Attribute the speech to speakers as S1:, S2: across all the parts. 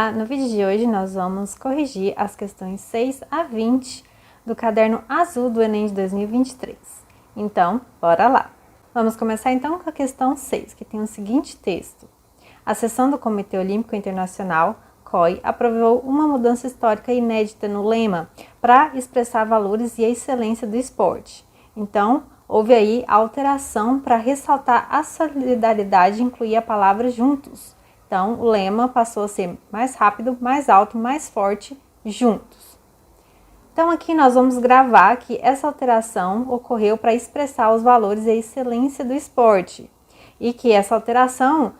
S1: Olá! No vídeo de hoje nós vamos corrigir as questões 6 a 20 do caderno azul do Enem de 2023. Então, bora lá! Vamos começar então com a questão 6, que tem o seguinte texto. A sessão do Comitê Olímpico Internacional, COI, aprovou uma mudança histórica inédita no lema para expressar valores e a excelência do esporte. Então, houve aí a alteração para ressaltar a solidariedade e incluir a palavra juntos. Então, o lema passou a ser mais rápido, mais alto, mais forte, juntos. Então, aqui nós vamos gravar que essa alteração ocorreu para expressar os valores e a excelência do esporte. E que essa alteração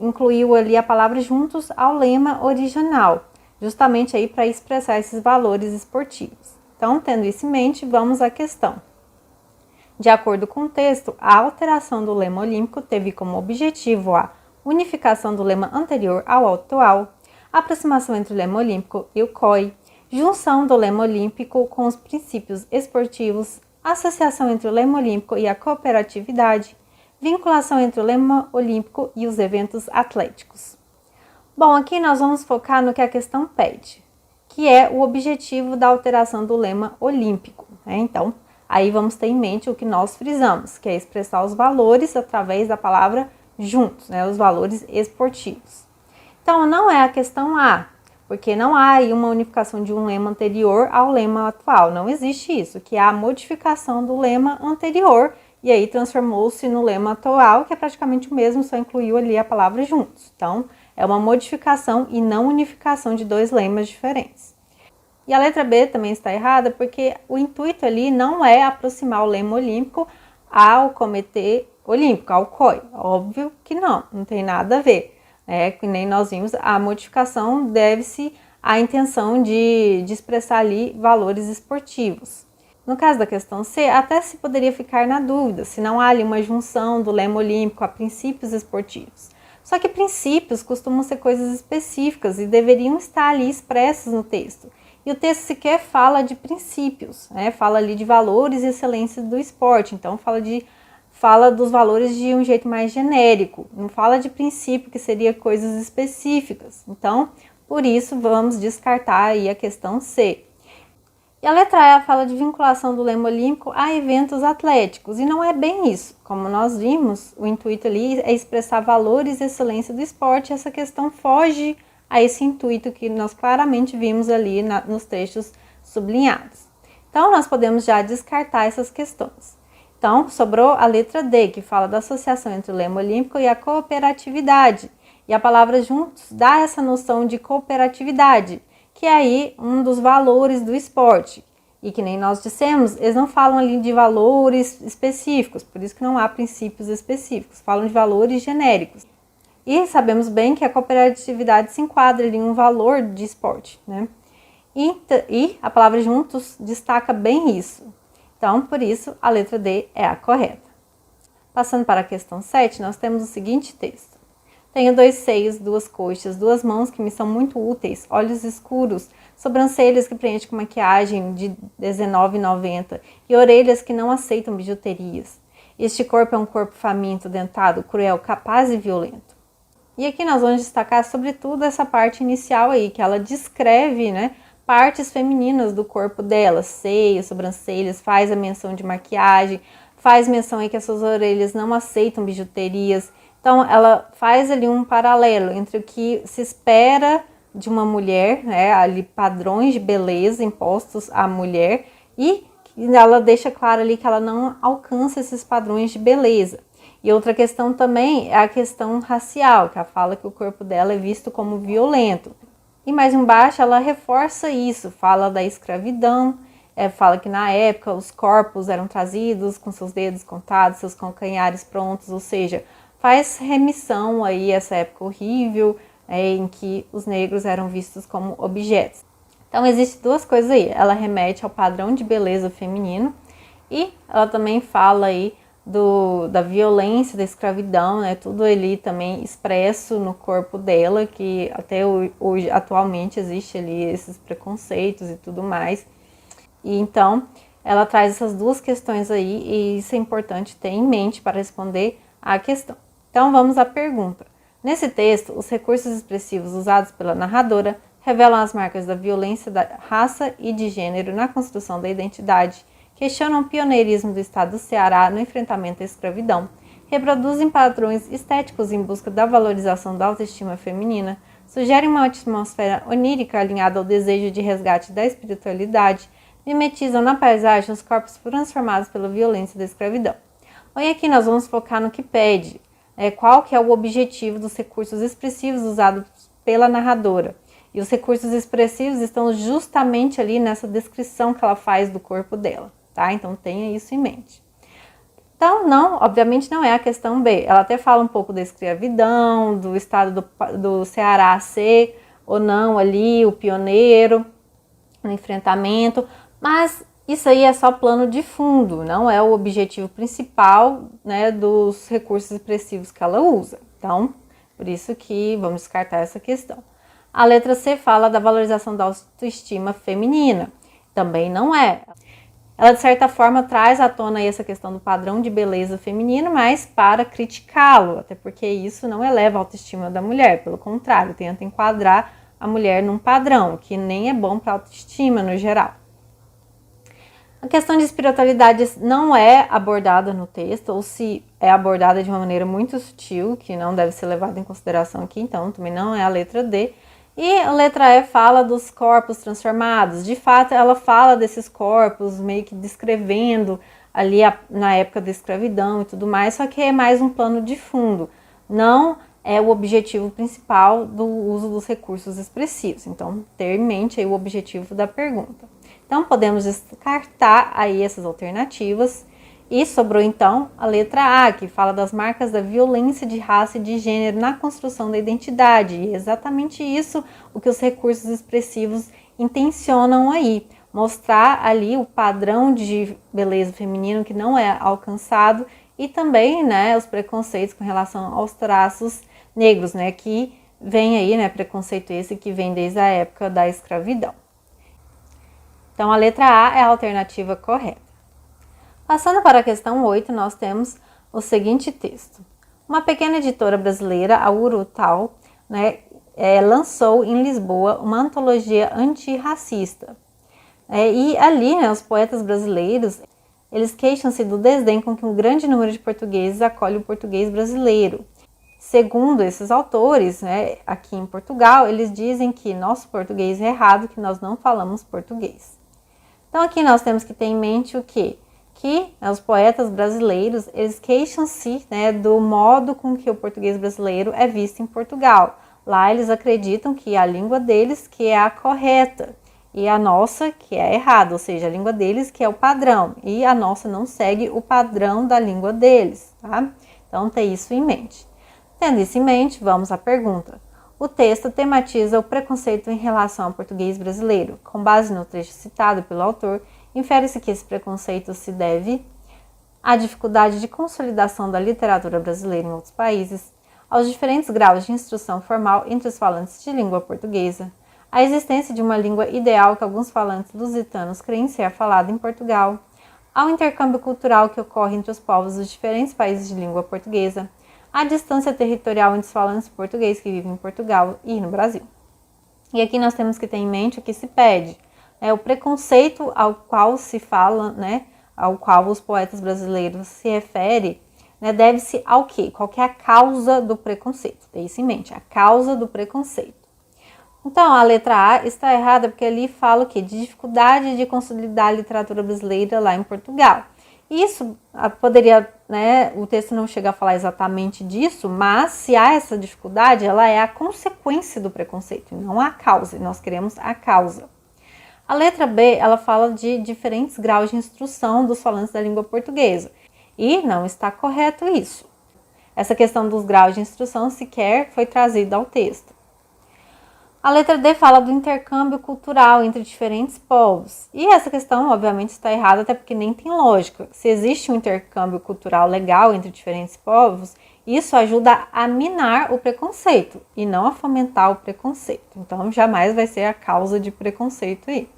S1: incluiu ali a palavra juntos ao lema original, justamente aí para expressar esses valores esportivos. Então, tendo isso em mente, vamos à questão. De acordo com o texto, a alteração do lema olímpico teve como objetivo a unificação do lema anterior ao atual, aproximação entre o lema olímpico e o COI, junção do lema olímpico com os princípios esportivos, associação entre o lema olímpico e a cooperatividade, vinculação entre o lema olímpico e os eventos atléticos. Bom, aqui nós vamos focar no que a questão pede, que é o objetivo da alteração do lema olímpico. Então, aí vamos ter em mente o que nós frisamos, que é expressar os valores através da palavra juntos, os valores esportivos. Então, não é a questão A, porque não há aí uma unificação de um lema anterior ao lema atual. Não existe isso, que há a modificação do lema anterior e aí transformou-se no lema atual, que é praticamente o mesmo, só incluiu ali a palavra juntos. Então, é uma modificação e não unificação de dois lemas diferentes. E a letra B também está errada, porque o intuito ali não é aproximar o lema olímpico ao Comitê Olímpico, ao COI. Óbvio que não tem nada a ver. Que nem nós vimos, a modificação deve-se à intenção de expressar ali valores esportivos. No caso da questão C, até se poderia ficar na dúvida se não há ali uma junção do lema olímpico a princípios esportivos. Só que princípios costumam ser coisas específicas e deveriam estar ali expressos no texto. E o texto sequer fala de princípios, fala ali de valores e excelência do esporte. Então, fala dos valores de um jeito mais genérico, não fala de princípio, que seria coisas específicas. Então, por isso, vamos descartar aí a questão C. E a letra E fala de vinculação do lema olímpico a eventos atléticos, e não é bem isso. Como nós vimos, o intuito ali é expressar valores e excelência do esporte, essa questão foge a esse intuito que nós claramente vimos ali nos trechos sublinhados. Então, nós podemos já descartar essas questões. Então, sobrou a letra D, que fala da associação entre o lema olímpico e a cooperatividade. E a palavra juntos dá essa noção de cooperatividade, que é aí um dos valores do esporte. E que nem nós dissemos, eles não falam ali de valores específicos, por isso que não há princípios específicos, falam de valores genéricos. E sabemos bem que a cooperatividade se enquadra ali em um valor de esporte, E a palavra juntos destaca bem isso. Então, por isso, a letra D é a correta. Passando para a questão 7, nós temos o seguinte texto. Tenho 2 seios, 2 coxas, 2 mãos que me são muito úteis, olhos escuros, sobrancelhas que preenchem com maquiagem de R$19,90 e orelhas que não aceitam bijuterias. Este corpo é um corpo faminto, dentado, cruel, capaz e violento. E aqui nós vamos destacar sobretudo essa parte inicial aí, que ela descreve, partes femininas do corpo dela, seios, sobrancelhas, faz a menção de maquiagem, faz menção aí que as suas orelhas não aceitam bijuterias. Então, ela faz ali um paralelo entre o que se espera de uma mulher, ali padrões de beleza impostos à mulher, e ela deixa claro ali que ela não alcança esses padrões de beleza. E outra questão também é a questão racial, que ela fala que o corpo dela é visto como violento. E mais embaixo ela reforça isso, fala da escravidão, fala que na época os corpos eram trazidos com seus dedos contados, seus calcanhares prontos, ou seja, faz remissão aí a essa época horrível em que os negros eram vistos como objetos. Então existem 2 coisas aí, ela remete ao padrão de beleza feminino e ela também fala aí da violência, da escravidão, tudo ali também expresso no corpo dela, que até hoje, atualmente, existe ali esses preconceitos e tudo mais. E então, ela traz essas 2 questões aí, e isso é importante ter em mente para responder à questão. Então, vamos à pergunta. Nesse texto, os recursos expressivos usados pela narradora revelam as marcas da violência da raça e de gênero na construção da identidade, questionam o pioneirismo do estado do Ceará no enfrentamento à escravidão, reproduzem padrões estéticos em busca da valorização da autoestima feminina, sugerem uma atmosfera onírica alinhada ao desejo de resgate da espiritualidade, mimetizam na paisagem os corpos transformados pela violência da escravidão. E aqui nós vamos focar no que pede, qual que é o objetivo dos recursos expressivos usados pela narradora. E os recursos expressivos estão justamente ali nessa descrição que ela faz do corpo dela, tá? Então tenha isso em mente. Então, obviamente não é a questão B. Ela até fala um pouco da escravidão, do estado do Ceará ser ou não ali o pioneiro no enfrentamento, mas isso aí é só plano de fundo, não é o objetivo principal, né, dos recursos expressivos que ela usa. Então, por isso que vamos descartar essa questão. A letra C fala da valorização da autoestima feminina. Também não é. Ela, de certa forma, traz à tona aí essa questão do padrão de beleza feminino, mas para criticá-lo, até porque isso não eleva a autoestima da mulher, pelo contrário, tenta enquadrar a mulher num padrão, que nem é bom para a autoestima no geral. A questão de espiritualidade não é abordada no texto, ou se é abordada de uma maneira muito sutil, que não deve ser levada em consideração aqui, então também não é a letra D. E a letra E fala dos corpos transformados. De fato, ela fala desses corpos, meio que descrevendo ali na época da escravidão e tudo mais, só que é mais um plano de fundo. Não é o objetivo principal do uso dos recursos expressivos. Então, ter em mente aí o objetivo da pergunta. Então, podemos descartar aí essas alternativas. E sobrou então a letra A, que fala das marcas da violência de raça e de gênero na construção da identidade. E é exatamente isso o que os recursos expressivos intencionam aí. Mostrar ali o padrão de beleza feminino que não é alcançado e também, né, os preconceitos com relação aos traços negros, né, que vem aí, né, preconceito esse que vem desde a época da escravidão. Então, a letra A é a alternativa correta. Passando para a questão 8, nós temos o seguinte texto. Uma pequena editora brasileira, a Urutau, né, lançou em Lisboa uma antologia antirracista. E ali, né, os poetas brasileiros, eles queixam-se do desdém com que um grande número de portugueses acolhe o português brasileiro. Segundo esses autores, né, aqui em Portugal, eles dizem que nosso português é errado, que nós não falamos português. Então, aqui nós temos que ter em mente o quê? Que os poetas brasileiros, eles queixam-se, né, do modo com que o português brasileiro é visto em Portugal. Lá eles acreditam que a língua deles que é a correta e a nossa que é errada, ou seja, a língua deles que é o padrão e a nossa não segue o padrão da língua deles, tá? Então, tem isso em mente. Tendo isso em mente, vamos à pergunta. O texto tematiza o preconceito em relação ao português brasileiro. Com base no trecho citado pelo autor, infere-se que esse preconceito se deve à dificuldade de consolidação da literatura brasileira em outros países, aos diferentes graus de instrução formal entre os falantes de língua portuguesa, à existência de uma língua ideal que alguns falantes lusitanos creem ser falada em Portugal, ao intercâmbio cultural que ocorre entre os povos dos diferentes países de língua portuguesa, à distância territorial entre os falantes portugueses que vivem em Portugal e no Brasil. E aqui nós temos que ter em mente o que se pede. O preconceito ao qual se fala, né, ao qual os poetas brasileiros se referem, né, deve-se ao quê? Qual que é a causa do preconceito? Tem isso em mente, a causa do preconceito. Então, a letra A está errada porque ali fala o quê? De dificuldade de consolidar a literatura brasileira lá em Portugal. Isso poderia, né, o texto não chega a falar exatamente disso, mas se há essa dificuldade, ela é a consequência do preconceito, não a causa, e nós queremos a causa. A letra B, ela fala de diferentes graus de instrução dos falantes da língua portuguesa. E não está correto isso. Essa questão dos graus de instrução sequer foi trazida ao texto. A letra D fala do intercâmbio cultural entre diferentes povos. E essa questão, obviamente, está errada, até porque nem tem lógica. Se existe um intercâmbio cultural legal entre diferentes povos, isso ajuda a minar o preconceito e não a fomentar o preconceito. Então, jamais vai ser a causa de preconceito aí.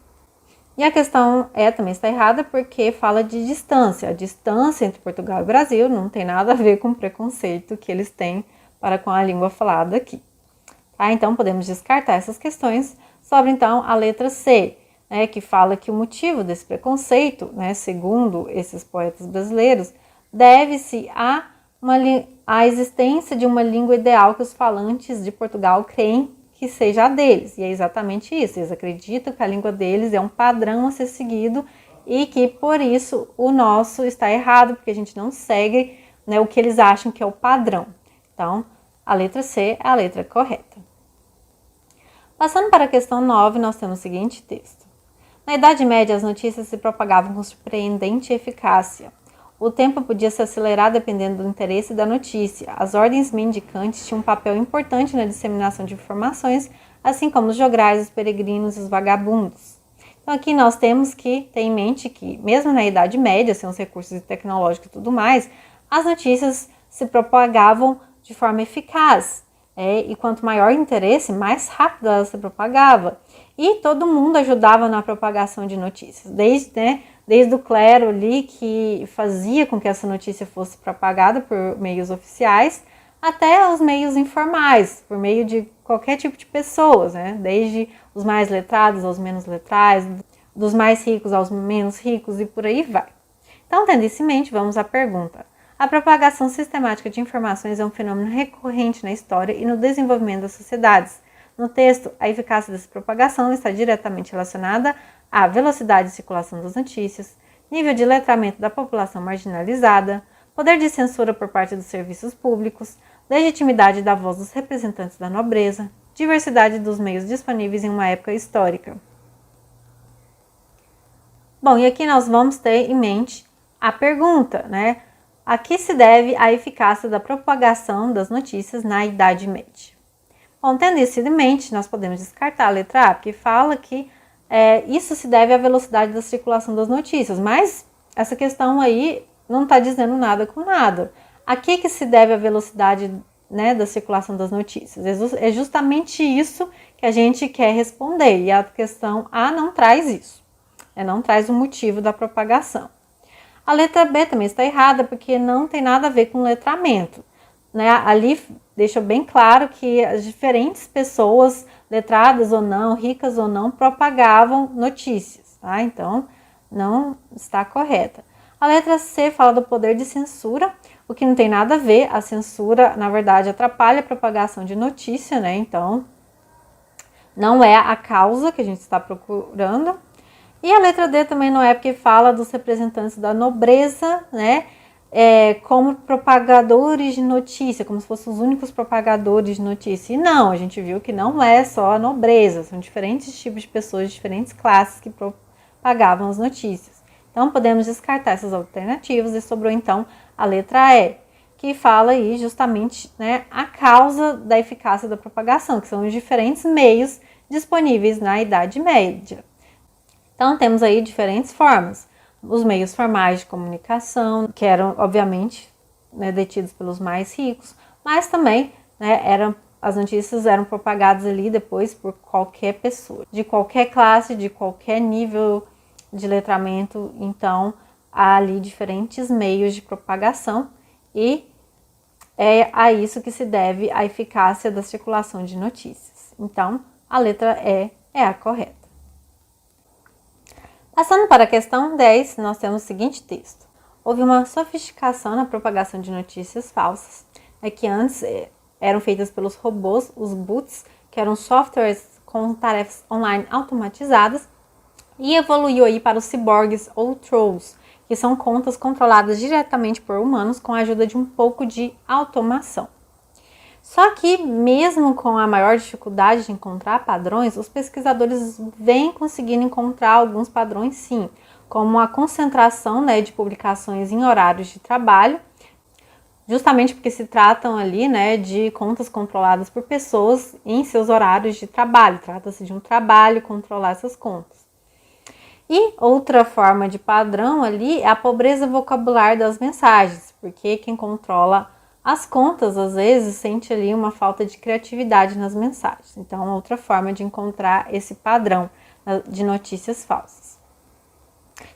S1: E a questão também está errada porque fala de distância. A distância entre Portugal e Brasil não tem nada a ver com o preconceito que eles têm para com a língua falada aqui. Tá? Então, podemos descartar essas questões. Sobra, então, a letra C, né, que fala que o motivo desse preconceito, né, segundo esses poetas brasileiros, deve-se à existência de uma língua ideal que os falantes de Portugal creem que seja a deles. E é exatamente isso, eles acreditam que a língua deles é um padrão a ser seguido e que, por isso, o nosso está errado, porque a gente não segue, né, o que eles acham que é o padrão. Então, a letra C é a letra correta. Passando para a questão 9, nós temos o seguinte texto. Na Idade Média, as notícias se propagavam com surpreendente eficácia. O tempo podia se acelerar dependendo do interesse da notícia. As ordens mendicantes tinham um papel importante na disseminação de informações, assim como os jograis, os peregrinos e os vagabundos. Então aqui nós temos que ter em mente que, mesmo na Idade Média, sem os recursos tecnológicos e tudo mais, as notícias se propagavam de forma eficaz. E quanto maior o interesse, mais rápido ela se propagava. E todo mundo ajudava na propagação de notícias, desde o clero ali, que fazia com que essa notícia fosse propagada por meios oficiais, até os meios informais, por meio de qualquer tipo de pessoas, né? Desde os mais letrados aos menos letrados, dos mais ricos aos menos ricos e por aí vai. Então, tendo isso em mente, vamos à pergunta. A propagação sistemática de informações é um fenômeno recorrente na história e no desenvolvimento das sociedades. No texto, a eficácia dessa propagação está diretamente relacionada à velocidade de circulação das notícias, nível de letramento da população marginalizada, poder de censura por parte dos serviços públicos, legitimidade da voz dos representantes da nobreza, diversidade dos meios disponíveis em uma época histórica. Bom, e aqui nós vamos ter em mente a pergunta, né? A que se deve a eficácia da propagação das notícias na Idade Média? Bom, tendo isso em mente, nós podemos descartar a letra A, porque fala que isso se deve à velocidade da circulação das notícias, mas essa questão aí não está dizendo nada com nada. A que se deve a velocidade, né, da circulação das notícias? É justamente isso que a gente quer responder, e a questão A não traz isso, não traz o motivo da propagação. A letra B também está errada, porque não tem nada a ver com letramento, né? Ali deixa bem claro que as diferentes pessoas, letradas ou não, ricas ou não, propagavam notícias, tá? Então, não está correta. A letra C fala do poder de censura, o que não tem nada a ver. A censura, na verdade, atrapalha a propagação de notícia, né? Então, não é a causa que a gente está procurando. E a letra D também não é, porque fala dos representantes da nobreza, né, como propagadores de notícia, como se fossem os únicos propagadores de notícia. E não, a gente viu que não é só a nobreza, são diferentes tipos de pessoas, diferentes classes que propagavam as notícias. Então, podemos descartar essas alternativas e sobrou, então, a letra E, que fala aí justamente, né, a causa da eficácia da propagação, que são os diferentes meios disponíveis na Idade Média. Então, temos aí diferentes formas. Os meios formais de comunicação, que eram, obviamente, né, detidos pelos mais ricos, mas também, né, as notícias eram propagadas ali depois por qualquer pessoa, de qualquer classe, de qualquer nível de letramento. Então, há ali diferentes meios de propagação e é a isso que se deve a eficácia da circulação de notícias. Então, a letra E é a correta. Passando para a questão 10, nós temos o seguinte texto. Houve uma sofisticação na propagação de notícias falsas, que antes eram feitas pelos robôs, os bots, que eram softwares com tarefas online automatizadas, e evoluiu aí para os ciborgues ou trolls, que são contas controladas diretamente por humanos com a ajuda de um pouco de automação. Só que, mesmo com a maior dificuldade de encontrar padrões, os pesquisadores vêm conseguindo encontrar alguns padrões sim, como a concentração, né, de publicações em horários de trabalho, justamente porque se tratam ali, né, de contas controladas por pessoas em seus horários de trabalho. Trata-se de um trabalho controlar essas contas. E outra forma de padrão ali é a pobreza vocabular das mensagens, porque quem controla as contas, às vezes, sente ali uma falta de criatividade nas mensagens. Então, outra forma de encontrar esse padrão de notícias falsas.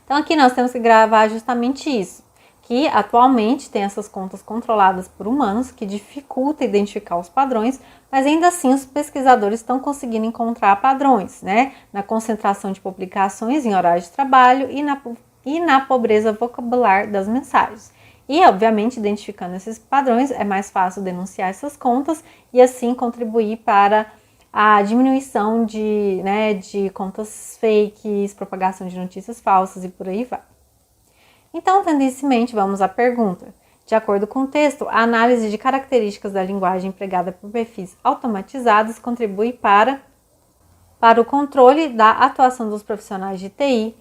S1: Então, aqui nós temos que gravar justamente isso, que atualmente tem essas contas controladas por humanos, que dificulta identificar os padrões, mas ainda assim os pesquisadores estão conseguindo encontrar padrões, né? Na concentração de publicações em horário de trabalho e na pobreza vocabular das mensagens. E, obviamente, identificando esses padrões, é mais fácil denunciar essas contas e assim contribuir para a diminuição de contas fakes, propagação de notícias falsas e por aí vai. Então, tendo isso em mente, vamos à pergunta. De acordo com o texto, a análise de características da linguagem empregada por perfis automatizados contribui para o controle da atuação dos profissionais de TI,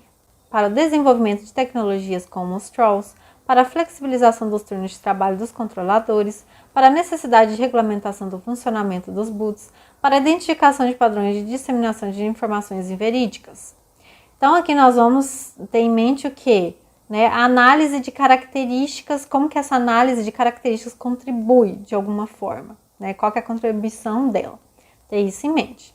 S1: para o desenvolvimento de tecnologias como os trolls, para a flexibilização dos turnos de trabalho dos controladores, para a necessidade de regulamentação do funcionamento dos boots, para a identificação de padrões de disseminação de informações inverídicas. Então, aqui nós vamos ter em mente o quê? A análise de características, como que essa análise de características contribui de alguma forma, qual que é a contribuição dela, ter isso em mente.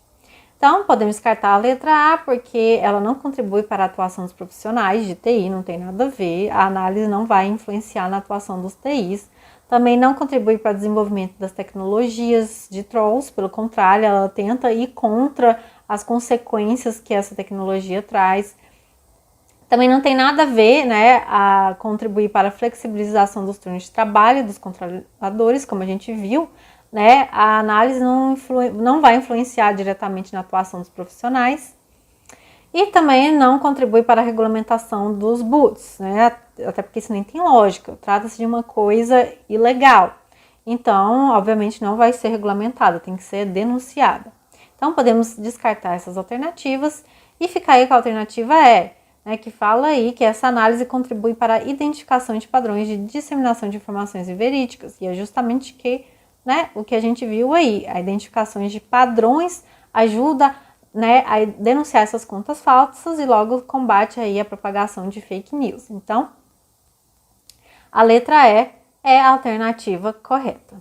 S1: Então, podemos descartar a letra A, porque ela não contribui para a atuação dos profissionais de TI, não tem nada a ver, a análise não vai influenciar na atuação dos TIs, também não contribui para o desenvolvimento das tecnologias de trolls, pelo contrário, ela tenta ir contra as consequências que essa tecnologia traz. Também não tem nada a ver, a contribuir para a flexibilização dos turnos de trabalho dos controladores, como a gente viu, a análise não vai influenciar diretamente na atuação dos profissionais. E também não contribui para a regulamentação dos boots, até porque isso nem tem lógica, trata-se de uma coisa ilegal. Então, obviamente, não vai ser regulamentada, tem que ser denunciada. Então, podemos descartar essas alternativas e ficar aí com a alternativa E, que fala aí que essa análise contribui para a identificação de padrões de disseminação de informações inverídicas. E é justamente o que a gente viu aí, a identificação de padrões ajuda a denunciar essas contas falsas e logo combate aí a propagação de fake news. Então, a letra E é a alternativa correta.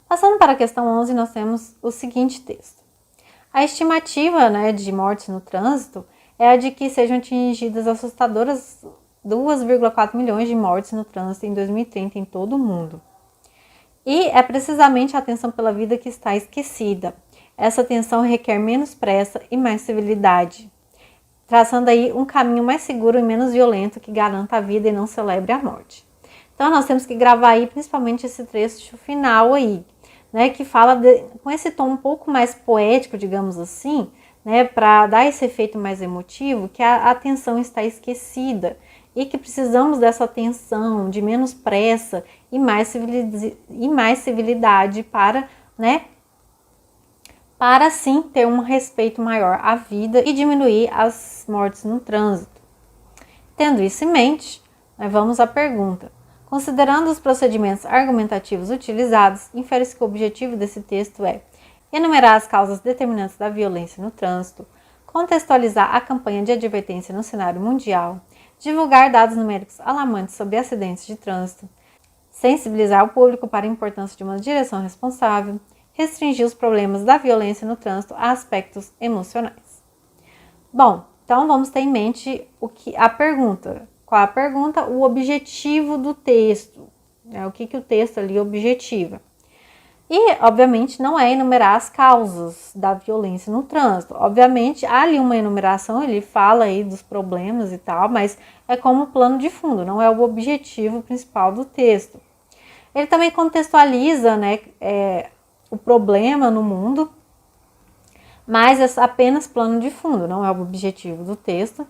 S1: Passando para a questão 11, nós temos o seguinte texto. A estimativa de mortes no trânsito é a de que sejam atingidas assustadoras 2,4 milhões de mortes no trânsito em 2030 em todo o mundo. E é precisamente a atenção pela vida que está esquecida. Essa atenção requer menos pressa e mais civilidade, traçando aí um caminho mais seguro e menos violento que garanta a vida e não celebre a morte. Então, nós temos que gravar aí principalmente esse trecho final aí, que fala com esse tom um pouco mais poético, digamos assim, para dar esse efeito mais emotivo, que a atenção está esquecida e que precisamos dessa atenção, de menos pressa e mais civilidade para sim ter um respeito maior à vida e diminuir as mortes no trânsito. Tendo isso em mente, vamos à pergunta. Considerando os procedimentos argumentativos utilizados, infere-se que o objetivo desse texto é enumerar as causas determinantes da violência no trânsito, contextualizar a campanha de advertência no cenário mundial, divulgar dados numéricos alarmantes sobre acidentes de trânsito, sensibilizar o público para a importância de uma direção responsável, restringir os problemas da violência no trânsito a aspectos emocionais. Bom, então vamos ter em mente a pergunta. Qual a pergunta? O objetivo do texto. O que o texto ali objetiva. E, obviamente, não é enumerar as causas da violência no trânsito. Obviamente, há ali uma enumeração, ele fala aí dos problemas e tal, mas é como plano de fundo, não é o objetivo principal do texto. Ele também contextualiza o problema no mundo, mas é apenas plano de fundo, não é o objetivo do texto.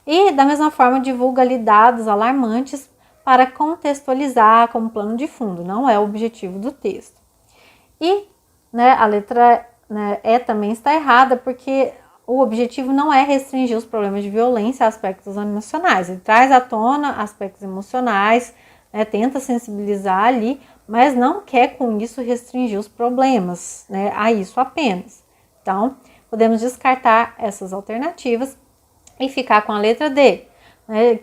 S1: E, da mesma forma, divulga ali dados alarmantes para contextualizar como plano de fundo, não é o objetivo do texto. E a letra E também está errada, porque o objetivo não é restringir os problemas de violência a aspectos emocionais. Ele traz à tona aspectos emocionais, tenta sensibilizar ali, mas não quer com isso restringir os problemas a isso apenas. Então, podemos descartar essas alternativas e ficar com a letra D,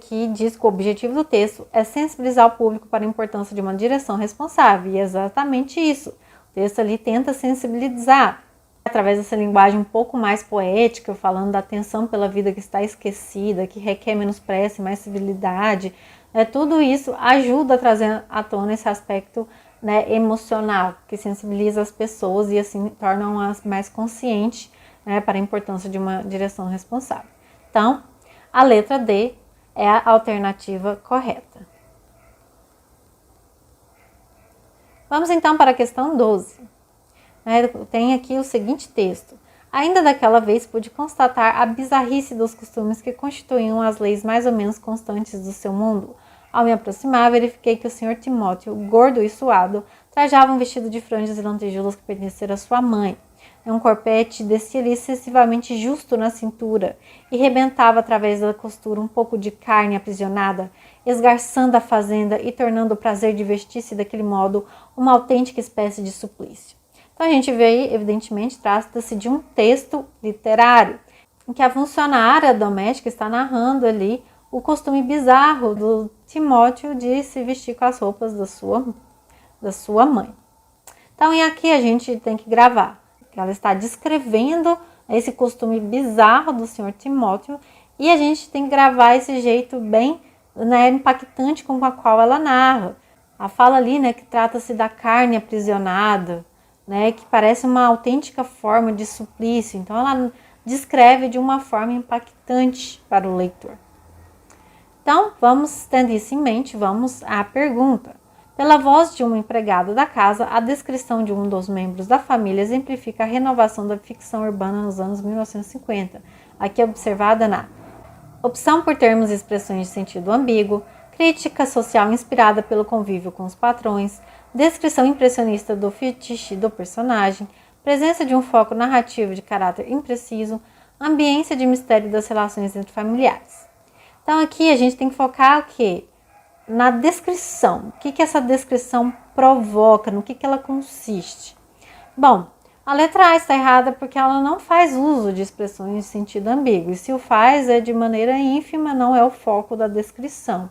S1: que diz que o objetivo do texto é sensibilizar o público para a importância de uma direção responsável. E é exatamente isso. O texto ali tenta sensibilizar, através dessa linguagem um pouco mais poética, falando da atenção pela vida que está esquecida, que requer menos pressa e mais civilidade, Tudo isso ajuda a trazer à tona esse aspecto, né, emocional, que sensibiliza as pessoas e assim tornam-as mais conscientes, né, para a importância de uma direção responsável. Então, a letra D é a alternativa correta. Vamos então para a questão 12. Tem aqui o seguinte texto. Ainda daquela vez pude constatar a bizarrice dos costumes que constituíam as leis mais ou menos constantes do seu mundo. Ao me aproximar, verifiquei que o Sr. Timóteo, gordo e suado, trajava um vestido de franjas e lantejoulas que pertencera à sua mãe. Um corpete descia-lhe excessivamente justo na cintura e rebentava através da costura um pouco de carne aprisionada, esgarçando a fazenda e tornando o prazer de vestir-se daquele modo uma autêntica espécie de suplício. Então a gente vê aí, evidentemente, trata-se de um texto literário, em que a funcionária doméstica está narrando ali o costume bizarro do Timóteo de se vestir com as roupas da sua mãe. Então, e aqui a gente tem que gravar, que ela está descrevendo esse costume bizarro do Sr. Timóteo, e a gente tem que gravar esse jeito bem, né, impactante com a qual ela narra. Ela fala ali, né, que trata-se da carne aprisionada, né, que parece uma autêntica forma de suplício. Então, ela descreve de uma forma impactante para o leitor. Então, vamos, tendo isso em mente, vamos à pergunta. Pela voz de um empregado da casa, a descrição de um dos membros da família exemplifica a renovação da ficção urbana nos anos 1950, aqui observada na opção por termos e expressões de sentido ambíguo, crítica social inspirada pelo convívio com os patrões, descrição impressionista do fetiche do personagem, presença de um foco narrativo de caráter impreciso, ambiência de mistério das relações entre familiares. Então aqui a gente tem que focar o quê? Na descrição. O que essa descrição provoca, no que ela consiste? Bom, a letra A está errada porque ela não faz uso de expressões de sentido ambíguo. E se o faz é de maneira ínfima, não é o foco da descrição.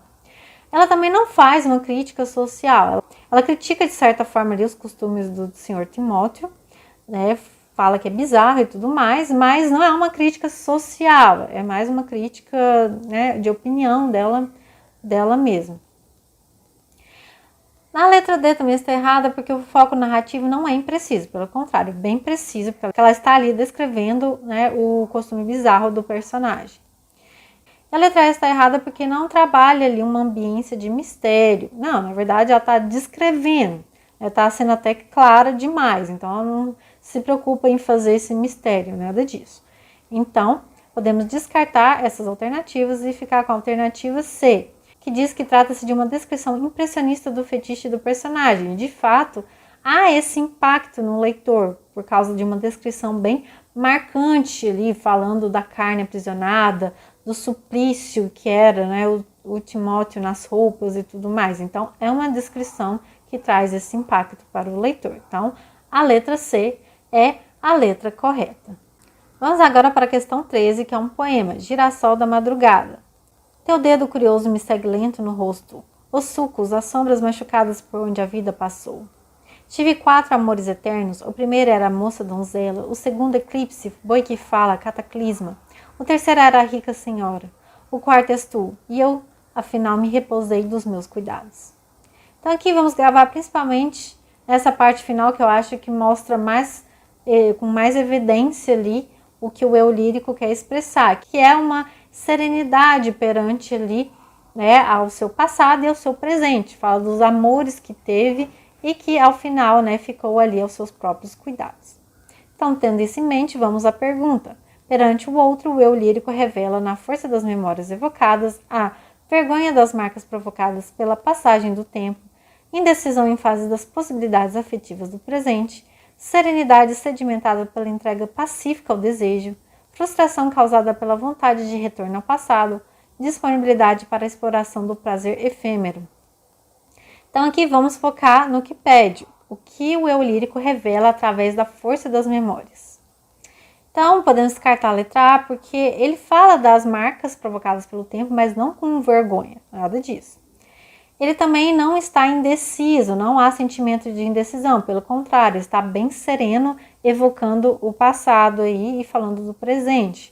S1: Ela também não faz uma crítica social. Ela critica de certa forma ali os costumes do Sr. Timóteo, né? Fala que é bizarro e tudo mais, mas não é uma crítica social, é mais uma crítica, né, de opinião dela mesma. Na letra D também está errada porque o foco narrativo não é impreciso, pelo contrário, bem preciso, porque ela está ali descrevendo, né, o costume bizarro do personagem. E a letra E está errada porque não trabalha ali uma ambiência de mistério. Não, na verdade ela está descrevendo, ela está sendo até clara demais, então ela não se preocupa em fazer esse mistério, nada disso. Então, podemos descartar essas alternativas e ficar com a alternativa C, que diz que trata-se de uma descrição impressionista do fetiche do personagem. De fato, há esse impacto no leitor, por causa de uma descrição bem marcante ali, falando da carne aprisionada, do suplício que era, né, o Timóteo nas roupas e tudo mais. Então, é uma descrição que traz esse impacto para o leitor. Então, a letra C é a letra correta. Vamos agora para a questão 13, que é um poema, Girassol da Madrugada. Teu dedo curioso me segue lento no rosto, os sulcos, as sombras machucadas por onde a vida passou. Tive 4 amores eternos, o primeiro era a moça donzela, o segundo eclipse, boi que fala, cataclisma, o terceiro era a rica senhora, o quarto és tu, e eu, afinal, me repousei dos meus cuidados. Então aqui vamos gravar principalmente essa parte final que eu acho que mostra com mais evidência ali o que o eu lírico quer expressar, que é uma serenidade perante ali, né, ao seu passado e ao seu presente. Fala dos amores que teve e que ao final, né, ficou ali aos seus próprios cuidados. Então, tendo isso em mente, vamos à pergunta. Perante o outro, o eu lírico revela na força das memórias evocadas a vergonha das marcas provocadas pela passagem do tempo, indecisão em fase das possibilidades afetivas do presente, serenidade sedimentada pela entrega pacífica ao desejo, frustração causada pela vontade de retorno ao passado, disponibilidade para a exploração do prazer efêmero. Então aqui vamos focar no que pede, o que o eu lírico revela através da força das memórias. Então podemos descartar a letra A porque ele fala das marcas provocadas pelo tempo, mas não com vergonha, nada disso. Ele também não está indeciso, não há sentimento de indecisão, pelo contrário, está bem sereno, evocando o passado aí e falando do presente.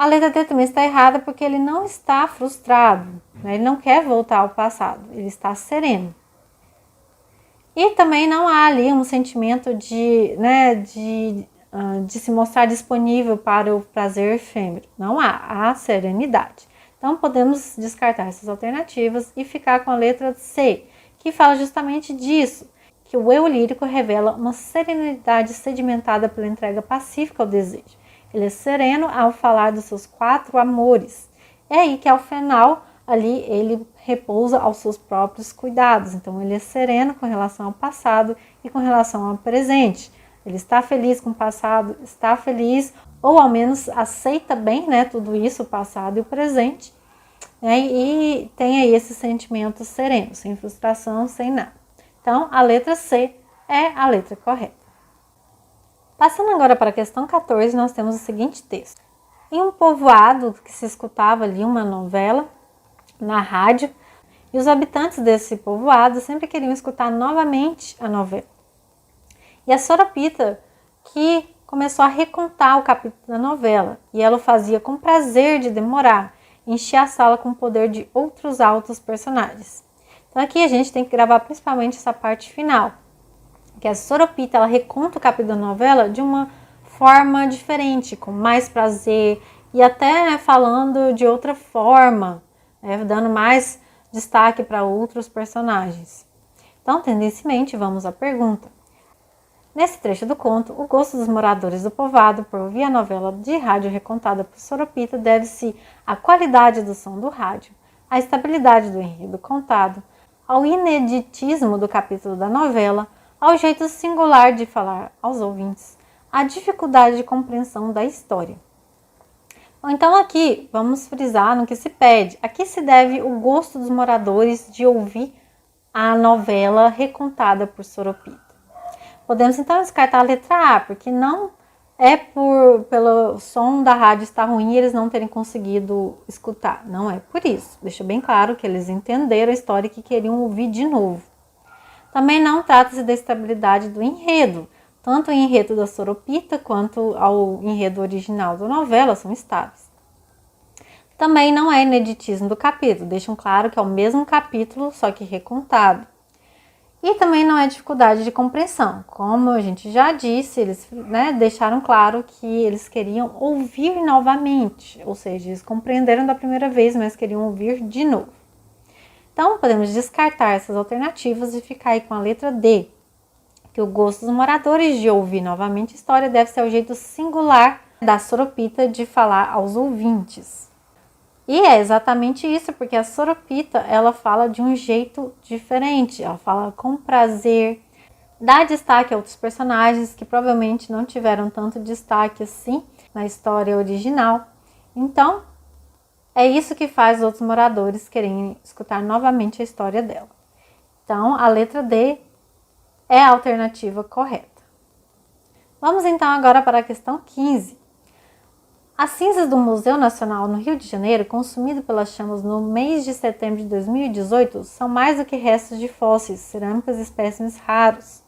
S1: A letra D também está errada porque ele não está frustrado, né? Ele não quer voltar ao passado, ele está sereno. E também não há ali um sentimento de se mostrar disponível para o prazer efêmero. Não há serenidade. Então, podemos descartar essas alternativas e ficar com a letra C, que fala justamente disso, que o eu lírico revela uma serenidade sedimentada pela entrega pacífica ao desejo. Ele é sereno ao falar dos seus 4 amores. É aí que, ao final, ali ele repousa aos seus próprios cuidados. Então, ele é sereno com relação ao passado e com relação ao presente. Ele está feliz com o passado, está feliz, ou ao menos aceita bem, né, tudo isso, o passado e o presente, né, e tem aí esse sentimento sereno, sem frustração, sem nada. Então, a letra C é a letra correta. Passando agora para a questão 14, nós temos o seguinte texto. Em um povoado que se escutava ali uma novela na rádio, e os habitantes desse povoado sempre queriam escutar novamente a novela. E a Soropita, que começou a recontar o capítulo da novela, e ela o fazia com prazer de demorar, enchia a sala com o poder de outros altos personagens. Então aqui a gente tem que gravar principalmente essa parte final, que a Soropita ela reconta o capítulo da novela de uma forma diferente, com mais prazer, e até falando de outra forma, dando mais destaque para outros personagens. Então, tendo isso em mente, vamos à pergunta. Nesse trecho do conto, o gosto dos moradores do povoado por ouvir a novela de rádio recontada por Soropita deve-se à qualidade do som do rádio, à estabilidade do enredo contado, ao ineditismo do capítulo da novela, ao jeito singular de falar aos ouvintes, à dificuldade de compreensão da história. Então aqui vamos frisar no que se pede. Aqui se deve o gosto dos moradores de ouvir a novela recontada por Soropita. Podemos então descartar a letra A, porque não é pelo som da rádio estar ruim e eles não terem conseguido escutar. Não é por isso. Deixa bem claro que eles entenderam a história e que queriam ouvir de novo. Também não trata-se da estabilidade do enredo. Tanto o enredo da Soropita quanto ao enredo original da novela são estáveis. Também não é ineditismo do capítulo, deixam claro que é o mesmo capítulo, só que recontado. E também não é dificuldade de compreensão, como a gente já disse, eles deixaram claro que eles queriam ouvir novamente, ou seja, eles compreenderam da primeira vez, mas queriam ouvir de novo. Então, podemos descartar essas alternativas e ficar aí com a letra D, que o gosto dos moradores de ouvir novamente a história deve ser o jeito singular da Soropita de falar aos ouvintes. E é exatamente isso, porque a Soropita, ela fala de um jeito diferente, ela fala com prazer, dá destaque a outros personagens que provavelmente não tiveram tanto destaque assim na história original. Então, é isso que faz os outros moradores querem escutar novamente a história dela. Então, a letra D é a alternativa correta. Vamos então agora para a questão 15. As cinzas do Museu Nacional no Rio de Janeiro, consumido pelas chamas no mês de setembro de 2018, são mais do que restos de fósseis, cerâmicas e espécimes raros.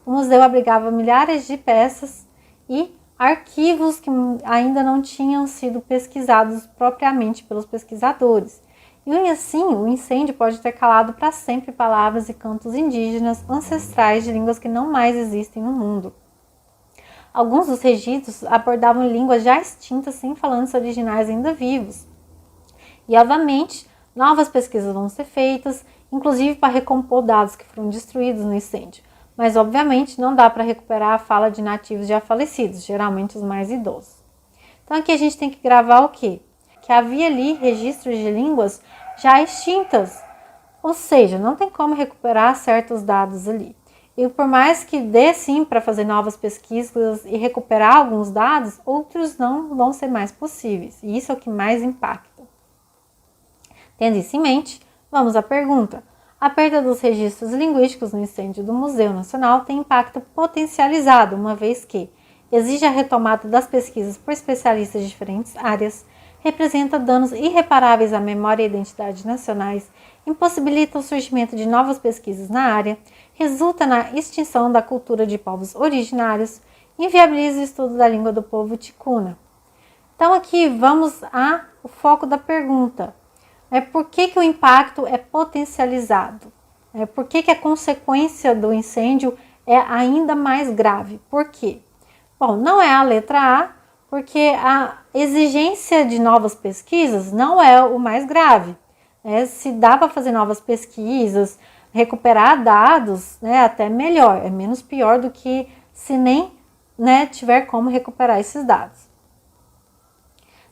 S1: O museu abrigava milhares de peças e arquivos que ainda não tinham sido pesquisados propriamente pelos pesquisadores. E assim, o incêndio pode ter calado para sempre palavras e cantos indígenas ancestrais de línguas que não mais existem no mundo. Alguns dos registros abordavam línguas já extintas sem falantes originais ainda vivos. E, obviamente, novas pesquisas vão ser feitas, inclusive para recompor dados que foram destruídos no incêndio. Mas, obviamente, não dá para recuperar a fala de nativos já falecidos, geralmente os mais idosos. Então, aqui a gente tem que gravar o quê? Que havia ali registros de línguas já extintas. Ou seja, não tem como recuperar certos dados ali. E por mais que dê sim para fazer novas pesquisas e recuperar alguns dados, outros não vão ser mais possíveis. E isso é o que mais impacta. Tendo isso em mente, vamos à pergunta. A perda dos registros linguísticos no incêndio do Museu Nacional tem impacto potencializado, uma vez que exige a retomada das pesquisas por especialistas de diferentes áreas, representa danos irreparáveis à memória e identidade nacionais, impossibilita o surgimento de novas pesquisas na área, resulta na extinção da cultura de povos originários, inviabiliza o estudo da língua do povo ticuna. Então aqui vamos ao foco da pergunta. Por que o impacto é potencializado? Por que a consequência do incêndio é ainda mais grave? Por quê? Bom, não é a letra A, porque a exigência de novas pesquisas não é o mais grave. Se dá para fazer novas pesquisas, recuperar dados, até melhor, é menos pior do que se nem tiver como recuperar esses dados.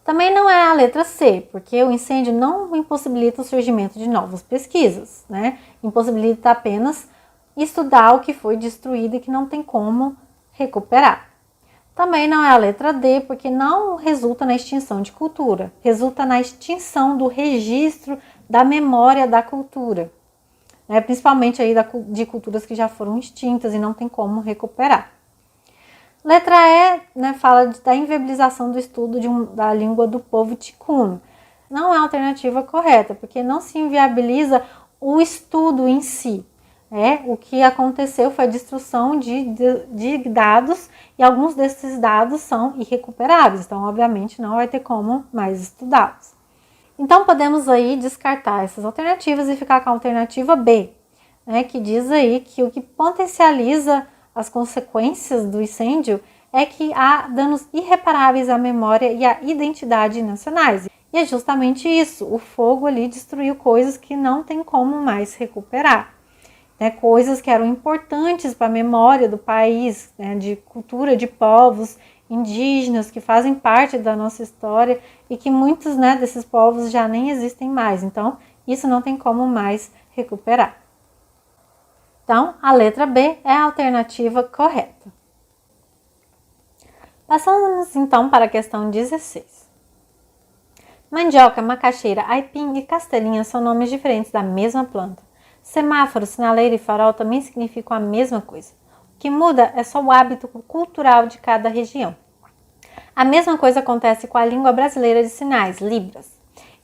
S1: Também não é a letra C, porque o incêndio não impossibilita o surgimento de novas pesquisas, impossibilita apenas estudar o que foi destruído e que não tem como recuperar. Também não é a letra D, porque não resulta na extinção de cultura, resulta na extinção do registro da memória da cultura, principalmente aí de culturas que já foram extintas e não tem como recuperar. Letra E, fala da inviabilização do estudo da língua do povo ticuno. Não é a alternativa correta, porque não se inviabiliza o estudo em si. O que aconteceu foi a destruição de dados e alguns desses dados são irrecuperáveis, então obviamente não vai ter como mais estudá-los. Então podemos aí descartar essas alternativas e ficar com a alternativa B, que diz aí que o que potencializa as consequências do incêndio é que há danos irreparáveis à memória e à identidade nacionais. E é justamente isso, o fogo ali destruiu coisas que não tem como mais recuperar. Coisas que eram importantes para a memória do país, de cultura de povos indígenas que fazem parte da nossa história e que muitos desses povos já nem existem mais. Então, isso não tem como mais recuperar. Então, a letra B é a alternativa correta. Passamos então para a questão 16. Mandioca, macaxeira, aipim e castelinha são nomes diferentes da mesma planta. Semáforo, sinaleira e farol também significam a mesma coisa. O que muda é só o hábito cultural de cada região. A mesma coisa acontece com a língua brasileira de sinais, Libras.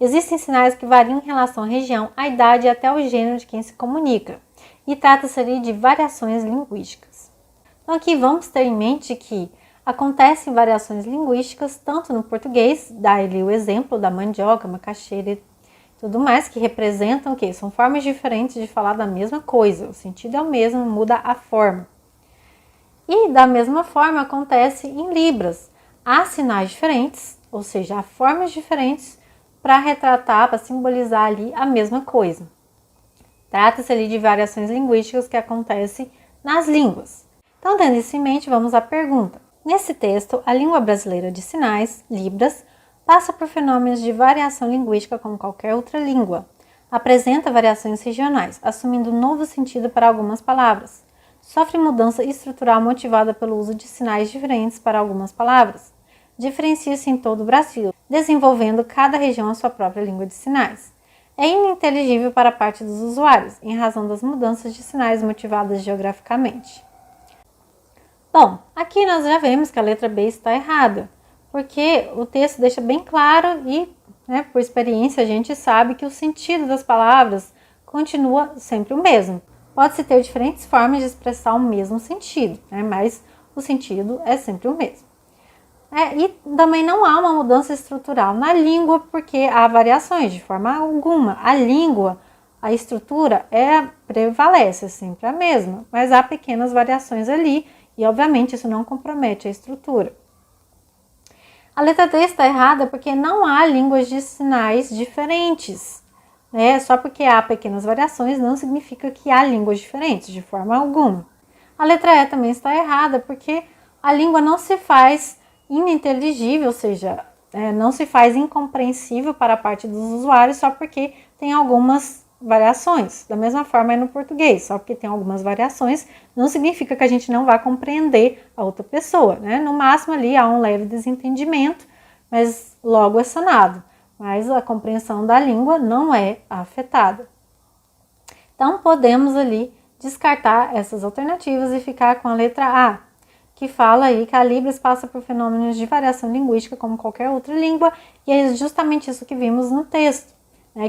S1: Existem sinais que variam em relação à região, à idade e até ao gênero de quem se comunica. E trata-se ali de variações linguísticas. Então aqui vamos ter em mente que acontecem variações linguísticas tanto no português, dá ali o exemplo da mandioca, macaxeira e tudo mais, que representam o quê? São formas diferentes de falar da mesma coisa, o sentido é o mesmo, muda a forma. E da mesma forma acontece em Libras. Há sinais diferentes, ou seja, há formas diferentes para retratar, para simbolizar ali a mesma coisa. Trata-se ali de variações linguísticas que acontecem nas línguas. Então, tendo isso em mente, vamos à pergunta. Nesse texto, a língua brasileira de sinais, Libras, passa por fenômenos de variação linguística como qualquer outra língua. Apresenta variações regionais, assumindo um novo sentido para algumas palavras. Sofre mudança estrutural motivada pelo uso de sinais diferentes para algumas palavras. Diferencia-se em todo o Brasil, desenvolvendo cada região a sua própria língua de sinais. É ininteligível para parte dos usuários, em razão das mudanças de sinais motivadas geograficamente. Bom, aqui nós já vemos que a letra B está errada, porque o texto deixa bem claro e, por experiência, a gente sabe que o sentido das palavras continua sempre o mesmo. Pode-se ter diferentes formas de expressar o mesmo sentido, mas o sentido é sempre o mesmo. E também não há uma mudança estrutural na língua, porque há variações de forma alguma. A língua, a estrutura prevalece, é sempre a mesma, mas há pequenas variações ali e, obviamente, isso não compromete a estrutura. A letra D está errada porque não há línguas de sinais diferentes. Só porque há pequenas variações não significa que há línguas diferentes, de forma alguma. A letra E também está errada porque a língua não se faz ininteligível, ou seja, não se faz incompreensível para a parte dos usuários só porque tem algumas variações. Da mesma forma é no português, só porque tem algumas variações não significa que a gente não vai compreender a outra pessoa, No máximo ali há um leve desentendimento, mas logo é sanado. Mas a compreensão da língua não é afetada. Então podemos ali descartar essas alternativas e ficar com a letra A, que fala aí que a Libras passa por fenômenos de variação linguística como qualquer outra língua, e é justamente isso que vimos no texto,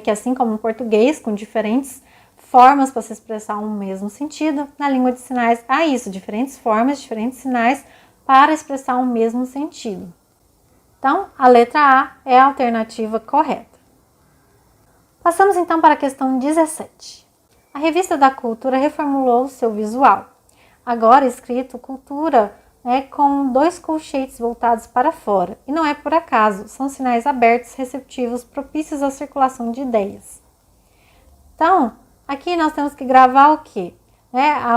S1: que assim como o português, com diferentes formas para se expressar um mesmo sentido, na língua de sinais há isso, diferentes formas, diferentes sinais para expressar um mesmo sentido. Então, a letra A é a alternativa correta. Passamos então para a questão 17. A revista da Cultura reformulou seu visual. Agora escrito Cultura, com 2 colchetes voltados para fora. E não é por acaso, são sinais abertos, receptivos, propícios à circulação de ideias. Então, aqui nós temos que gravar o quê?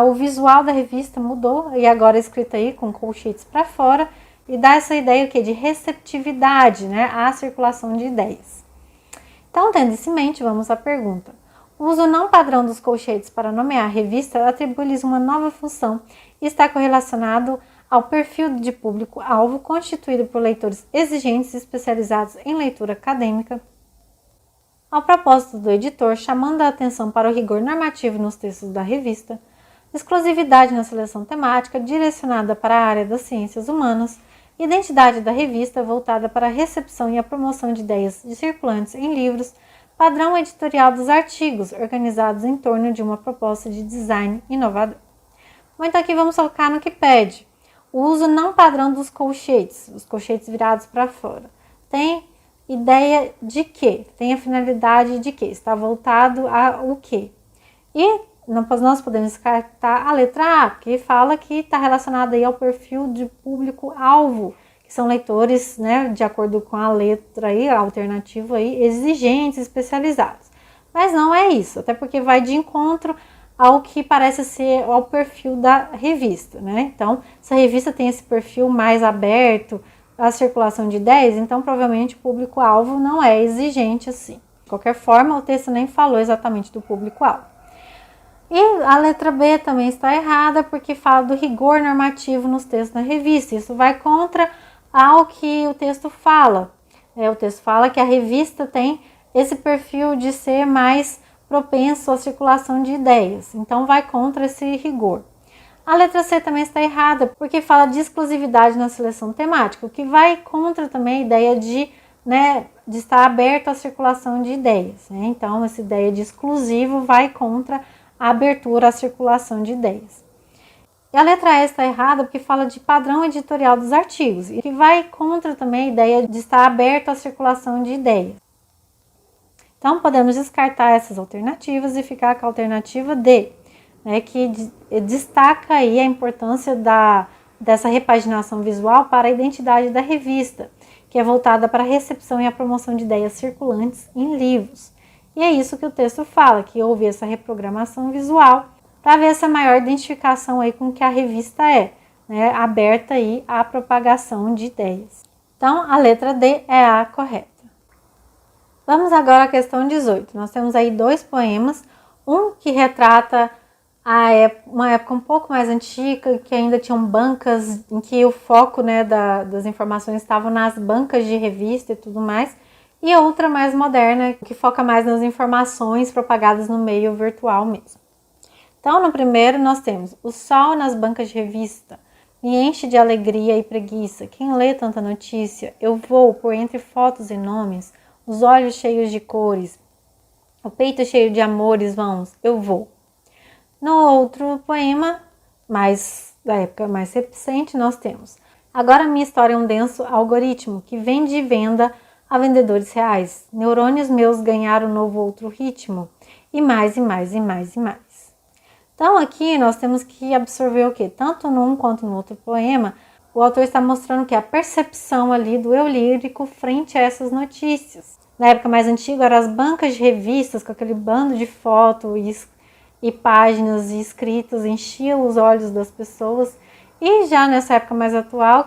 S1: O visual da revista mudou e agora é escrito aí com colchetes para fora e dá essa ideia o quê? De receptividade, à circulação de ideias. Então, tendo isso em mente, vamos à pergunta. O uso não padrão dos colchetes para nomear a revista atribui-lhes uma nova função e está correlacionado ao perfil de público-alvo constituído por leitores exigentes e especializados em leitura acadêmica, ao propósito do editor, chamando a atenção para o rigor normativo nos textos da revista, exclusividade na seleção temática direcionada para a área das ciências humanas, identidade da revista voltada para a recepção e a promoção de ideias circulantes em livros, padrão editorial dos artigos organizados em torno de uma proposta de design inovador. Bom, então aqui vamos focar no que pede. O uso não padrão dos colchetes, os colchetes virados para fora. Tem ideia de quê? Tem a finalidade de quê? Está voltado ao quê? E nós podemos descartar a letra A, que fala que está relacionada aí ao perfil de público-alvo, que são leitores, de acordo com a letra aí, a alternativa aí, exigentes, especializados. Mas não é isso, até porque vai de encontro ao que parece ser ao perfil da revista, Então, se a revista tem esse perfil mais aberto à circulação de ideias, então provavelmente o público-alvo não é exigente assim. De qualquer forma, o texto nem falou exatamente do público-alvo. E a letra B também está errada, porque fala do rigor normativo nos textos da revista. Isso vai contra ao que o texto fala. O texto fala que a revista tem esse perfil de ser mais propenso à circulação de ideias. Então, vai contra esse rigor. A letra C também está errada, porque fala de exclusividade na seleção temática, o que vai contra também a ideia de estar aberto à circulação de ideias. Então, essa ideia de exclusivo vai contra a abertura à circulação de ideias. E a letra E está errada porque fala de padrão editorial dos artigos, e que vai contra também a ideia de estar aberto à circulação de ideias. Então, podemos descartar essas alternativas e ficar com a alternativa D, que destaca aí a importância dessa repaginação visual para a identidade da revista, que é voltada para a recepção e a promoção de ideias circulantes em livros. E é isso que o texto fala, que houve essa reprogramação visual para ver essa maior identificação aí com que a revista é, aberta aí à propagação de ideias. Então, a letra D é a correta. Vamos agora à questão 18. Nós temos aí 2 poemas, um que retrata uma época um pouco mais antiga, que ainda tinham bancas, em que o foco das informações estavam nas bancas de revista e tudo mais, e outra mais moderna, que foca mais nas informações propagadas no meio virtual mesmo. Então, no primeiro, nós temos: o sol nas bancas de revista me enche de alegria e preguiça. Quem lê tanta notícia? Eu vou por entre fotos e nomes, os olhos cheios de cores, o peito cheio de amores vãos. Eu vou. No outro poema, da época mais recente, nós temos: agora minha história é um denso algoritmo que vende e venda a vendedores reais. Neurônios meus ganharam um novo outro ritmo. E mais, e mais, e mais, e mais. Então, aqui nós temos que absorver o quê? Tanto num quanto no outro poema, o autor está mostrando que a percepção ali do eu lírico frente a essas notícias. Na época mais antiga, eram as bancas de revistas com aquele bando de fotos e páginas e escritos, enchiam os olhos das pessoas. E já nessa época mais atual,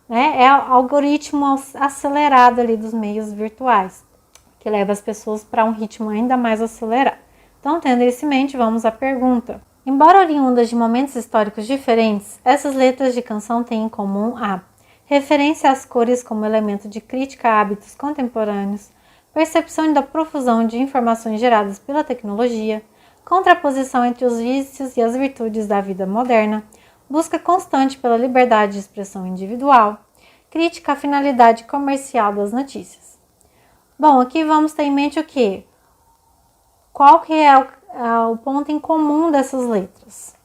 S1: é o algoritmo acelerado ali dos meios virtuais, que leva as pessoas para um ritmo ainda mais acelerado. Então, tendo isso em mente, vamos à pergunta. Embora oriundas de momentos históricos diferentes, essas letras de canção têm em comum a referência às cores como elemento de crítica a hábitos contemporâneos, percepção da profusão de informações geradas pela tecnologia, contraposição entre os vícios e as virtudes da vida moderna, busca constante pela liberdade de expressão individual, crítica à finalidade comercial das notícias. Bom, aqui vamos ter em mente o quê? Qual que é o ponto em comum dessas letras?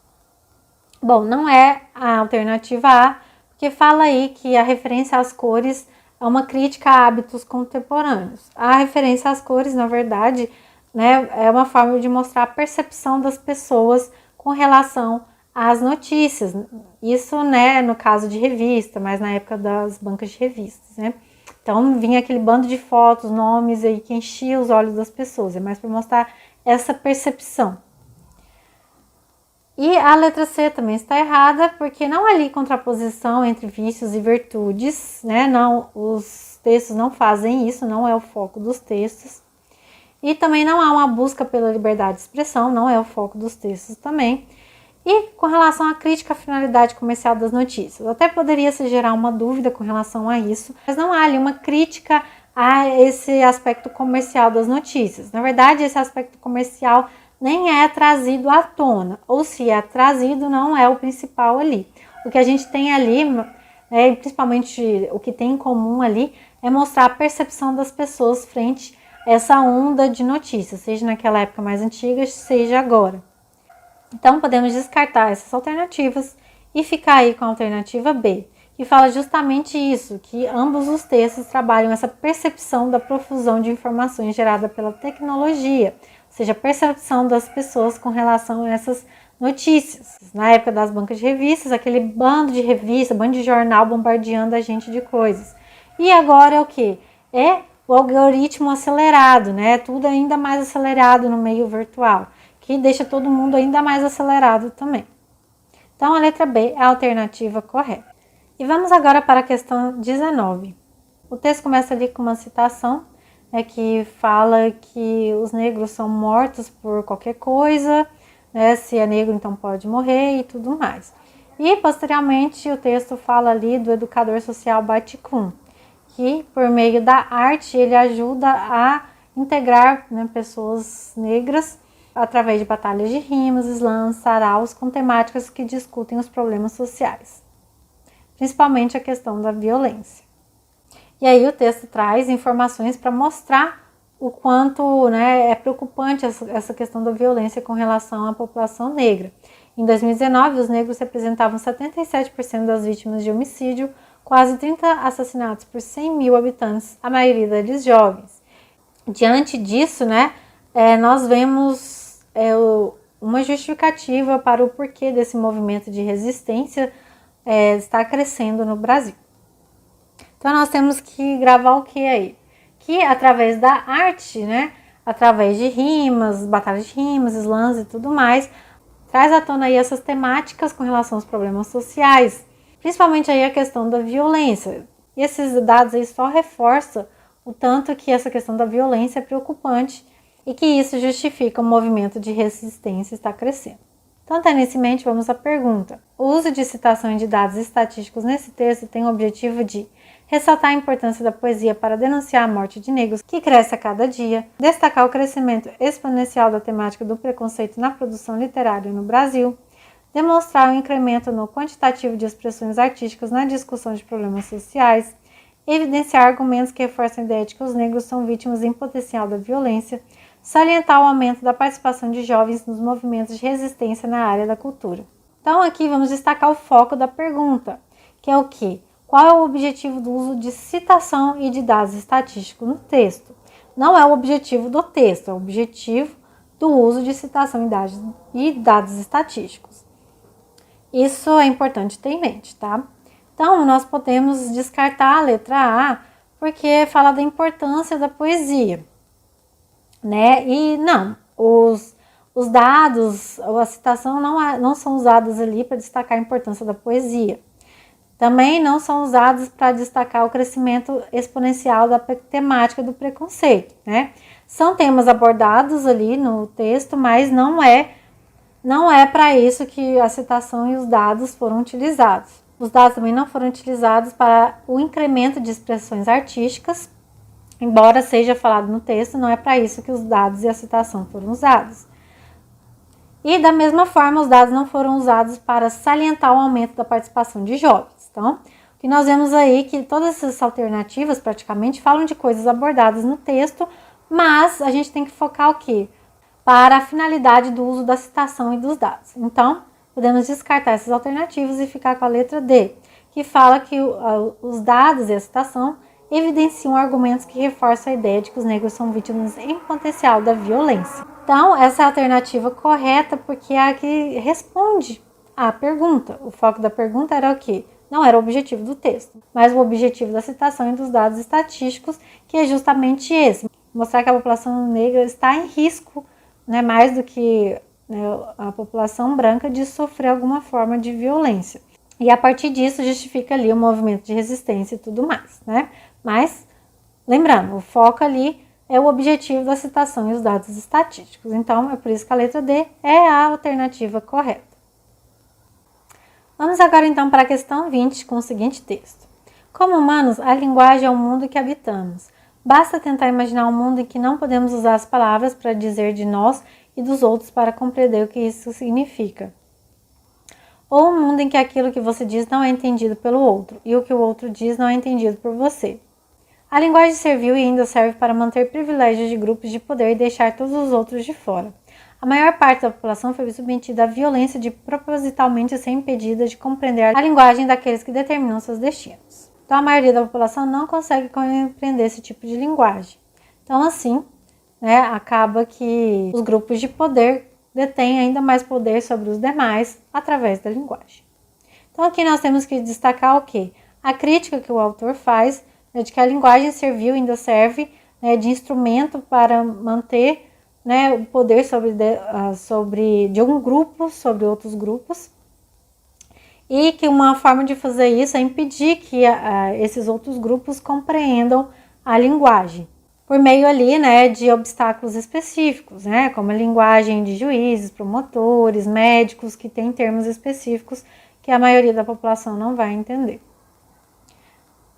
S1: Bom, não é a alternativa A, porque fala aí que a referência às cores é uma crítica a hábitos contemporâneos. A referência às cores, na verdade, né, é uma forma de mostrar a percepção das pessoas com relação às notícias. Isso, né, no caso de revista, mas na época das bancas de revistas, né? Então vinha aquele bando de fotos, nomes aí que enchia os olhos das pessoas. É mais para mostrar essa percepção. E a letra C também está errada, porque não há ali contraposição entre vícios e virtudes, né? Não, os textos não fazem isso, não é o foco dos textos. E também não há uma busca pela liberdade de expressão, não é o foco dos textos também. E com relação à crítica à finalidade comercial das notícias, até poderia se gerar uma dúvida com relação a isso, mas não há ali uma crítica a esse aspecto comercial das notícias. Na verdade, esse aspecto comercial nem é trazido à tona, ou se é trazido, não é o principal ali. O que a gente tem ali, principalmente o que tem em comum ali, é mostrar a percepção das pessoas frente a essa onda de notícias, seja naquela época mais antiga, seja agora. Então, podemos descartar essas alternativas e ficar aí com a alternativa B, que fala justamente isso, que ambos os textos trabalham essa percepção da profusão de informações gerada pela tecnologia, ou seja, a percepção das pessoas com relação a essas notícias. Na época das bancas de revistas, aquele bando de revista, bando de jornal bombardeando a gente de coisas. E agora é o que? É o algoritmo acelerado, né? Tudo ainda mais acelerado no meio virtual, que deixa todo mundo ainda mais acelerado também. Então, a letra B é a alternativa correta. E vamos agora para a questão 19. O texto começa ali com uma citação, que fala que os negros são mortos por qualquer coisa, né? Se é negro, então pode morrer e tudo mais. E, posteriormente, o texto fala ali do educador social Batikun, que, por meio da arte, ele ajuda a integrar, né, pessoas negras através de batalhas de rimas, slams, saraus com temáticas que discutem os problemas sociais, principalmente a questão da violência. E aí o texto traz informações para mostrar o quanto, né, é preocupante essa questão da violência com relação à população negra. Em 2019, os negros representavam 77% das vítimas de homicídio, quase 30 assassinatos por 100 mil habitantes, a maioria deles jovens. Diante disso, né, nós vemos uma justificativa para o porquê desse movimento de resistência estar crescendo no Brasil. Então, nós temos que gravar o que aí? Que através da arte, né, através de rimas, batalhas de rimas, slams e tudo mais, traz à tona aí essas temáticas com relação aos problemas sociais, principalmente aí a questão da violência. E esses dados aí só reforçam o tanto que essa questão da violência é preocupante e que isso justifica o movimento de resistência estar crescendo. Então, tendo isso em mente, vamos à pergunta. O uso de citação e de dados estatísticos nesse texto tem o objetivo de ressaltar a importância da poesia para denunciar a morte de negros, que cresce a cada dia, destacar o crescimento exponencial da temática do preconceito na produção literária no Brasil, demonstrar o incremento no quantitativo de expressões artísticas na discussão de problemas sociais, evidenciar argumentos que reforçam a ideia de que os negros são vítimas em potencial da violência, salientar o aumento da participação de jovens nos movimentos de resistência na área da cultura. Então aqui vamos destacar o foco da pergunta, que é o quê? Qual é o objetivo do uso de citação e de dados estatísticos no texto? Não é o objetivo do texto, é o objetivo do uso de citação e dados estatísticos. Isso é importante ter em mente, tá? Então, nós podemos descartar a letra A, porque fala da importância da poesia, né? E não, os dados, a citação não são usadas ali para destacar a importância da poesia. Também não são usados para destacar o crescimento exponencial da temática do preconceito, né? São temas abordados ali no texto, mas não é para isso que a citação e os dados foram utilizados. Os dados também não foram utilizados para o incremento de expressões artísticas, embora seja falado no texto, não é para isso que os dados e a citação foram usados. E da mesma forma, os dados não foram usados para salientar o aumento da participação de jovens. Então, o que nós vemos aí é que todas essas alternativas praticamente falam de coisas abordadas no texto, mas a gente tem que focar o quê? Para a finalidade do uso da citação e dos dados. Então, podemos descartar essas alternativas e ficar com a letra D, que fala que os dados e a citação evidenciam argumentos que reforçam a ideia de que os negros são vítimas em potencial da violência. Então, essa é a alternativa correta porque é a que responde à pergunta. O foco da pergunta era o quê? Não era o objetivo do texto, mas o objetivo da citação e dos dados estatísticos, que é justamente esse. Mostrar que a população negra está em risco, né, mais do que a população branca, de sofrer alguma forma de violência. E a partir disso justifica ali o movimento de resistência e tudo mais, né? Mas, lembrando, o foco ali é o objetivo da citação e os dados estatísticos. Então, é por isso que a letra D é a alternativa correta. Vamos agora então para a questão 20 com o seguinte texto. Como humanos, a linguagem é o mundo que habitamos. Basta tentar imaginar um mundo em que não podemos usar as palavras para dizer de nós e dos outros para compreender o que isso significa. Ou um mundo em que aquilo que você diz não é entendido pelo outro e o que o outro diz não é entendido por você. A linguagem serviu e ainda serve para manter privilégios de grupos de poder e deixar todos os outros de fora. A maior parte da população foi submetida à violência de propositalmente ser impedida de compreender a linguagem daqueles que determinam seus destinos. Então, a maioria da população não consegue compreender esse tipo de linguagem. Então, assim, acaba que os grupos de poder detêm ainda mais poder sobre os demais através da linguagem. Então, aqui nós temos que destacar o quê? A crítica que o autor faz de que a linguagem serviu e ainda serve de instrumento para manter o poder de um grupo sobre outros grupos, e que uma forma de fazer isso é impedir que esses outros grupos compreendam a linguagem, por meio ali de obstáculos específicos, como a linguagem de juízes, promotores, médicos, que tem termos específicos que a maioria da população não vai entender.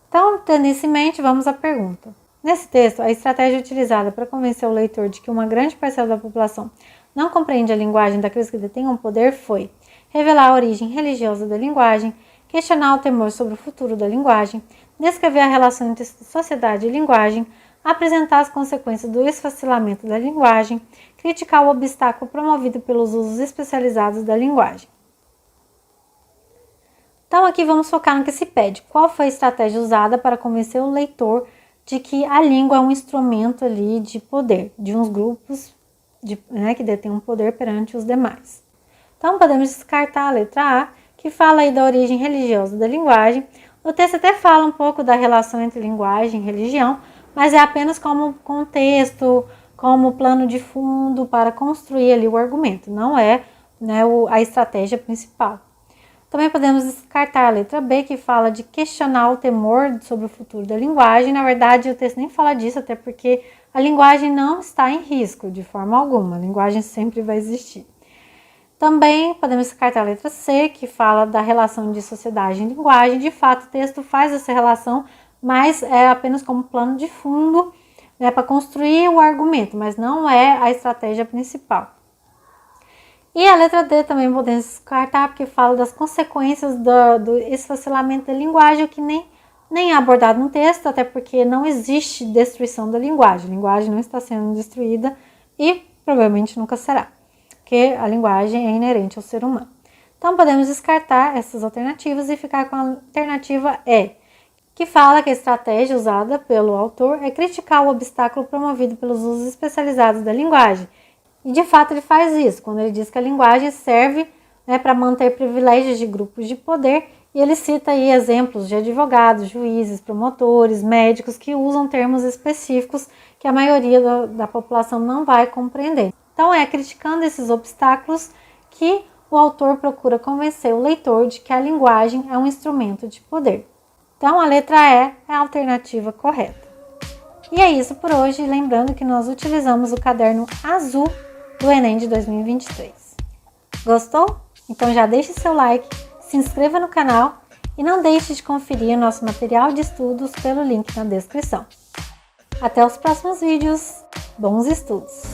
S1: Então, tendo isso em mente, vamos à pergunta. Nesse texto, a estratégia utilizada para convencer o leitor de que uma grande parcela da população não compreende a linguagem daqueles que detêm o poder foi revelar a origem religiosa da linguagem, questionar o temor sobre o futuro da linguagem, descrever a relação entre sociedade e linguagem, apresentar as consequências do esfacelamento da linguagem, criticar o obstáculo promovido pelos usos especializados da linguagem. Então, aqui vamos focar no que se pede. Qual foi a estratégia usada para convencer o leitor de que a língua é um instrumento ali de poder, de uns grupos que detêm um poder perante os demais? Então, podemos descartar a letra A, que fala aí da origem religiosa da linguagem. O texto até fala um pouco da relação entre linguagem e religião, mas é apenas como contexto, como plano de fundo para construir ali o argumento, não é a estratégia principal. Também podemos descartar a letra B, que fala de questionar o temor sobre o futuro da linguagem. Na verdade, o texto nem fala disso, até porque a linguagem não está em risco de forma alguma. A linguagem sempre vai existir. Também podemos descartar a letra C, que fala da relação de sociedade e linguagem. De fato, o texto faz essa relação, mas é apenas como plano de fundo para construir o argumento, mas não é a estratégia principal. E a letra D também podemos descartar, porque fala das consequências do esfacelamento da linguagem, o que nem é abordado no texto, até porque não existe destruição da linguagem. A linguagem não está sendo destruída e provavelmente nunca será, porque a linguagem é inerente ao ser humano. Então, podemos descartar essas alternativas e ficar com a alternativa E, que fala que a estratégia usada pelo autor é criticar o obstáculo promovido pelos usos especializados da linguagem. E, de fato, ele faz isso, quando ele diz que a linguagem serve para manter privilégios de grupos de poder, e ele cita aí exemplos de advogados, juízes, promotores, médicos que usam termos específicos que a maioria da população não vai compreender. Então, é criticando esses obstáculos que o autor procura convencer o leitor de que a linguagem é um instrumento de poder. Então, a letra E é a alternativa correta. E é isso por hoje, lembrando que nós utilizamos o caderno azul do Enem de 2023. Gostou? Então já deixe seu like, se inscreva no canal e não deixe de conferir nosso material de estudos pelo link na descrição. Até os próximos vídeos. Bons estudos!